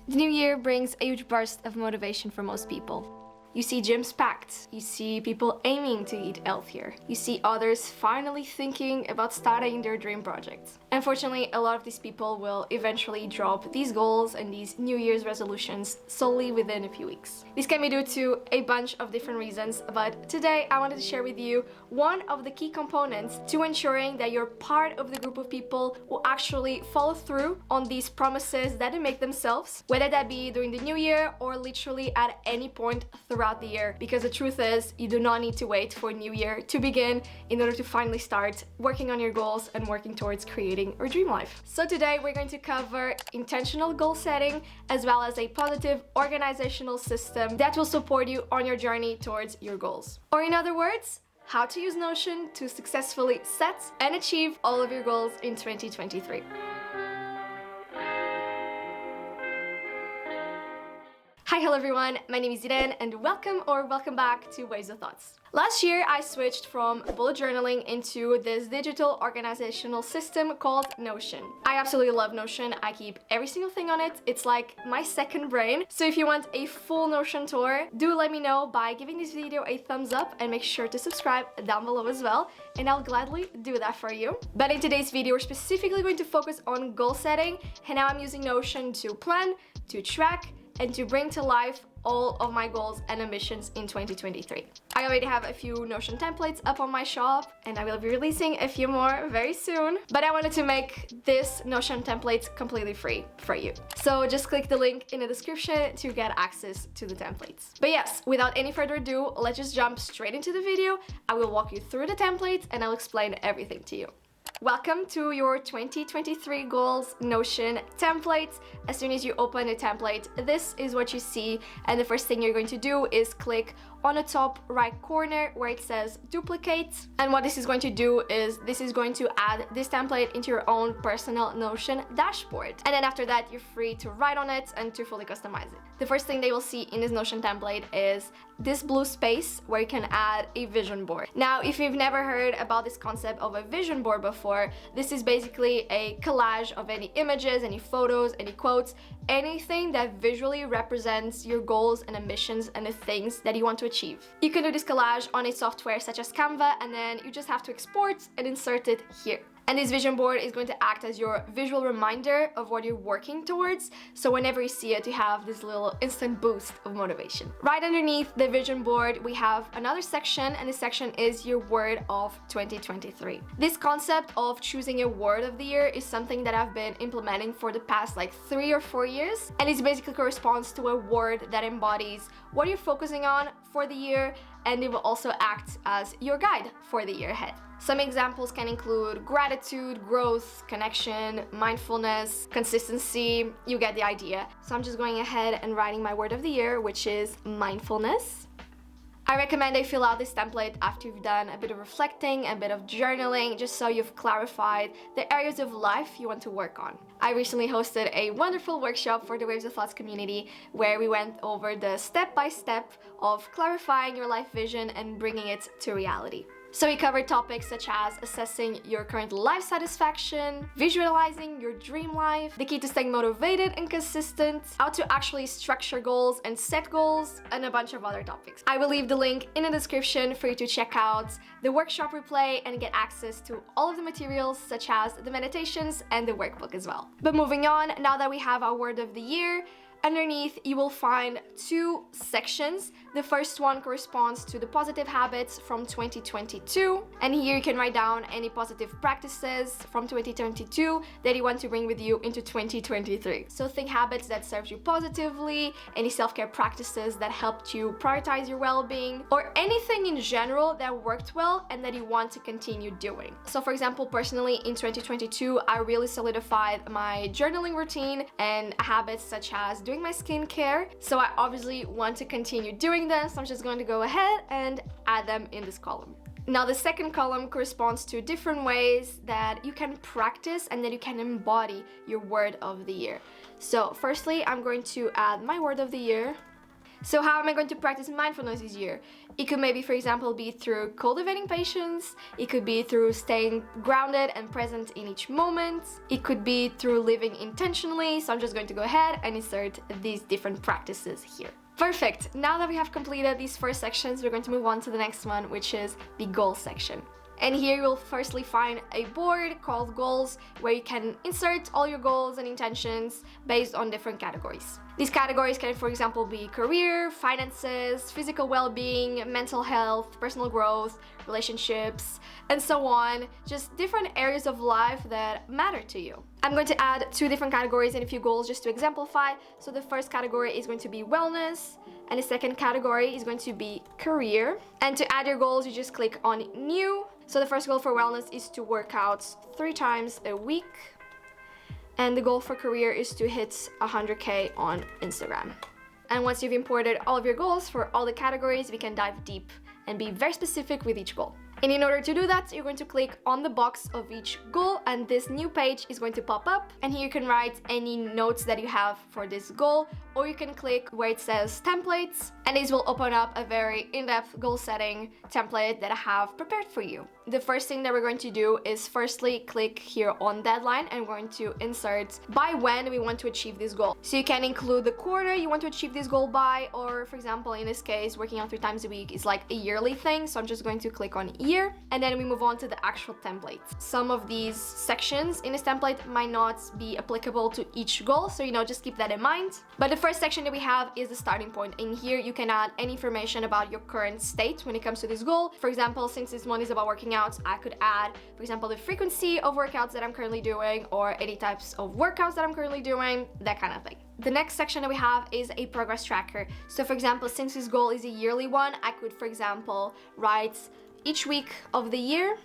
The new year brings a huge burst of motivation for most people. You see gyms packed, you see people aiming to eat healthier, you see others finally thinking about starting their dream projects. Unfortunately, a lot of these people will eventually drop these goals and these New Year's resolutions solely within a few weeks. This can be due to a bunch of different reasons, but today I wanted to share with you one of the key components to ensuring that you're part of the group of people who actually follow through on these promises that they make themselves, whether that be during the new year or literally at any point throughout the year, because the truth is you do not need to wait for New Year to begin in order to finally start working on your goals and working towards creating your dream life. So today we're going to cover intentional goal setting as well as a positive organizational system that will support you on your journey towards your goals. Or in other words, how to use Notion to successfully set and achieve all of your goals in 2023. Hi, hello everyone, my name is Irene and welcome back to Waves of Thoughts. Last year I switched from bullet journaling into this digital organizational system called Notion. I absolutely love Notion, I keep every single thing on it, it's like my second brain. So if you want a full Notion tour, do let me know by giving this video a thumbs up and make sure to subscribe down below as well, and I'll gladly do that for you. But in today's video we're specifically going to focus on goal setting and how I'm using Notion to plan, to track, and to bring to life all of my goals and ambitions in 2023. I already have a few Notion templates up on my shop and I will be releasing a few more very soon, but I wanted to make this Notion templates completely free for you. So just click the link in the description to get access to the templates. But yes, without any further ado, let's just jump straight into the video. I will walk you through the templates and I'll explain everything to you. Welcome to your 2023 goals Notion templates. As soon as you open a template, this is what you see, and the first thing you're going to do is click on the top right corner where it says duplicate, and what this is going to do is this is going to add this template into your own personal Notion dashboard, and then after that you're free to write on it and to fully customize it. The first thing they will see in this Notion template is this blue space where you can add a vision board. Now if you've never heard about this concept of a vision board before, this is basically a collage of any images, any photos, any quotes, anything that visually represents your goals and ambitions and the things that you want to achieve. You can do this collage on a software such as Canva, and then you just have to export and insert it here. And this vision board is going to act as your visual reminder of what you're working towards, so whenever you see it, you have this little instant boost of motivation. Right underneath the vision board, we have another section, and this section is your word of 2023. This concept of choosing a word of the year is something that I've been implementing for the past like 3 or 4 years, and it basically corresponds to a word that embodies what you're focusing on for the year, and it will also act as your guide for the year ahead. Some examples can include gratitude, growth, connection, mindfulness, consistency. You get the idea. So I'm just going ahead and writing my word of the year, which is mindfulness. I recommend I fill out this template after you've done a bit of reflecting, a bit of journaling, just so you've clarified the areas of life you want to work on. I recently hosted a wonderful workshop for the Waves of Thoughts community where we went over the step-by-step of clarifying your life vision and bringing it to reality. So we covered topics such as assessing your current life satisfaction, visualizing your dream life, the key to staying motivated and consistent, how to actually structure goals and set goals, and a bunch of other topics. I will leave the link in the description for you to check out the workshop replay and get access to all of the materials such as the meditations and the workbook as well. But moving on, now that we have our word of the year, underneath you will find 2 sections. The first one corresponds to the positive habits from 2022, and here you can write down any positive practices from 2022 that you want to bring with you into 2023. So think habits that serve you positively, any self-care practices that helped you prioritize your well-being, or anything in general that worked well and that you want to continue doing. So for example, personally in 2022 I really solidified my journaling routine and habits such as doing my skincare, so I obviously want to continue doing them, so I'm just going to go ahead and add them in this column. Now the second column corresponds to different ways that you can practice and that you can embody your word of the year. So firstly, I'm going to add my word of the year. So how am I going to practice mindfulness this year? It could maybe, for example, be through cultivating patience. It could be through staying grounded and present in each moment. It could be through living intentionally. So I'm just going to go ahead and insert these different practices here. Perfect. Now that we have completed these first sections, we're going to move on to the next one, which is the goals section. And here you will firstly find a board called goals, where you can insert all your goals and intentions based on different categories. These categories can, for example, be career, finances, physical well-being, mental health, personal growth, relationships, and so on. Just different areas of life that matter to you. I'm going to add 2 different categories and a few goals just to exemplify. So the first category is going to be wellness, and the second category is going to be career. And to add your goals, you just click on new. So the first goal for wellness is to work out 3 times a week. And the goal for career is to hit 100K on Instagram. And once you've imported all of your goals for all the categories, we can dive deep and be very specific with each goal. And in order to do that, you're going to click on the box of each goal, and this new page is going to pop up. And here you can write any notes that you have for this goal, or you can click where it says templates, and this will open up a very in-depth goal setting template that I have prepared for you. The first thing that we're going to do is firstly click here on deadline, and we're going to insert by when we want to achieve this goal. So you can include the quarter you want to achieve this goal by, or for example, in this case, working out 3 times a week is like a yearly thing. So I'm just going to click on year, and then we move on to the actual template. Some of these sections in this template might not be applicable to each goal, so just keep that in mind. But the first section that we have is the starting point. In here, you can add any information about your current state when it comes to this goal. For example, since this one is about working out, I could add, for example, the frequency of workouts that I'm currently doing, or any types of workouts that I'm currently doing, that kind of thing. The next section that we have is a progress tracker. So for example, since this goal is a yearly one, I could, for example, write each week of the year.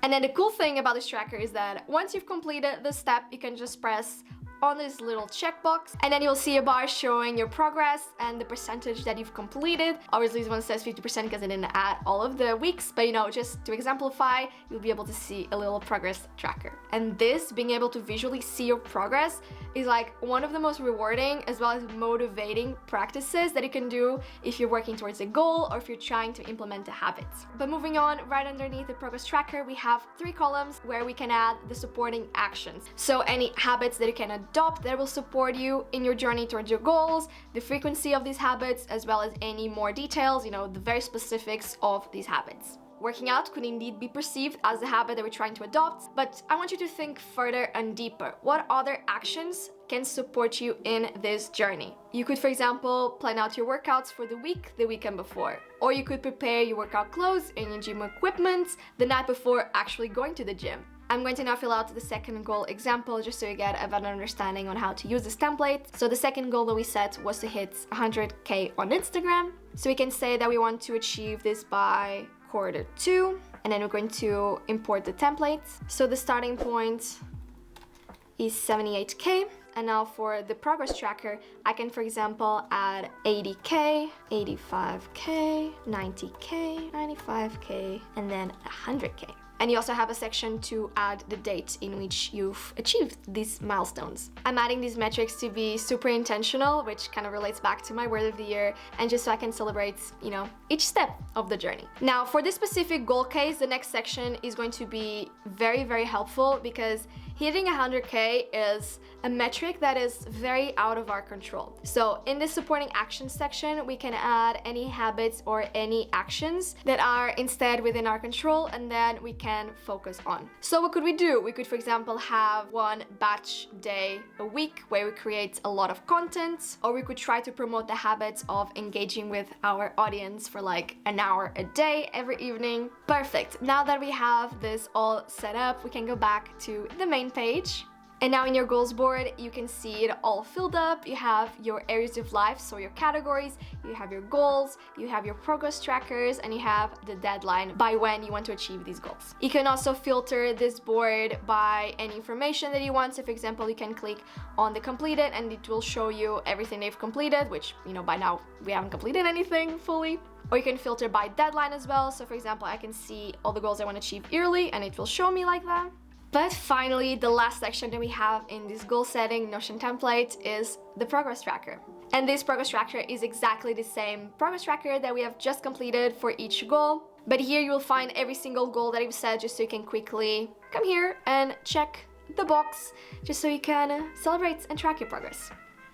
And then the cool thing about this tracker is that once you've completed the step, you can just press on this little checkbox, and then you'll see a bar showing your progress and the percentage that you've completed. Obviously this one says 50% because I didn't add all of the weeks, but just to exemplify, you'll be able to see a little progress tracker. And this, being able to visually see your progress, is like one of the most rewarding as well as motivating practices that you can do if you're working towards a goal or if you're trying to implement a habit. But moving on, right underneath the progress tracker, we have 3 columns where we can add the supporting actions. So any habits that you can adopt that will support you in your journey towards your goals, the frequency of these habits, as well as any more details, the very specifics of these habits. Working out could indeed be perceived as the habit that we're trying to adopt, but I want you to think further and deeper. What other actions can support you in this journey? You could, for example, plan out your workouts for the weekend before. Or you could prepare your workout clothes and your gym equipment the night before actually going to the gym. I'm going to now fill out the second goal example just so you get a better understanding on how to use this template. So the second goal that we set was to hit 100K on Instagram. So we can say that we want to achieve this by Q2, and then we're going to import the template. So the starting point is 78K. And now for the progress tracker, I can, for example, add 80K, 85K, 90K, 95K, and then 100K. And you also have a section to add the date in which you've achieved these milestones. I'm adding these metrics to be super intentional, which kind of relates back to my word of the year, and just so I can celebrate, each step of the journey. Now, for this specific goal case, the next section is going to be very, very helpful because hitting 100K is a metric that is very out of our control. So in this supporting action section, we can add any habits or any actions that are instead within our control, and then we can focus on. So what could we do? We could, for example, have one batch day a week where we create a lot of content, or we could try to promote the habits of engaging with our audience for like an hour a day every evening. Perfect. Now that we have this all set up, we can go back to the main page. And now in your goals board, you can see it all filled up. You have your areas of life, so your categories, you have your goals, you have your progress trackers, and you have the deadline by when you want to achieve these goals. You can also filter this board by any information that you want. So for example, you can click on the completed and it will show you everything they've completed, which, by now we haven't completed anything fully. Or you can filter by deadline as well. So for example, I can see all the goals I want to achieve yearly and it will show me like that. But finally, the last section that we have in this goal setting Notion template is the progress tracker. And this progress tracker is exactly the same progress tracker that we have just completed for each goal. But here you will find every single goal that I've set, just so you can quickly come here and check the box, just so you can celebrate and track your progress.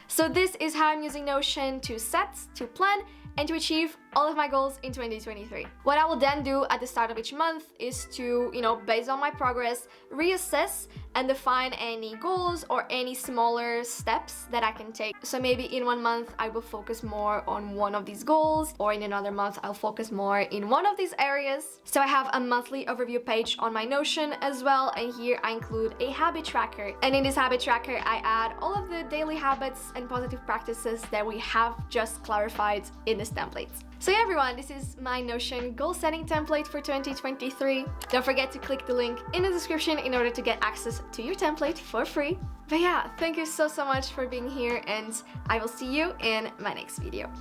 So this is how I'm using Notion to set, to plan, and to achieve all of my goals in 2023. What I will then do at the start of each month is to, based on my progress, reassess and define any goals or any smaller steps that I can take. So maybe in one month I will focus more on one of these goals, or in another month I'll focus more in one of these areas. So I have a monthly overview page on my Notion as well, and here I include a habit tracker. And in this habit tracker I add all of the daily habits and positive practices that we have just clarified in this template. So yeah, everyone, this is my Notion goal setting template for 2023. Don't forget to click the link in the description in order to get access to your template for free. But yeah, thank you so much for being here, and I will see you in my next video.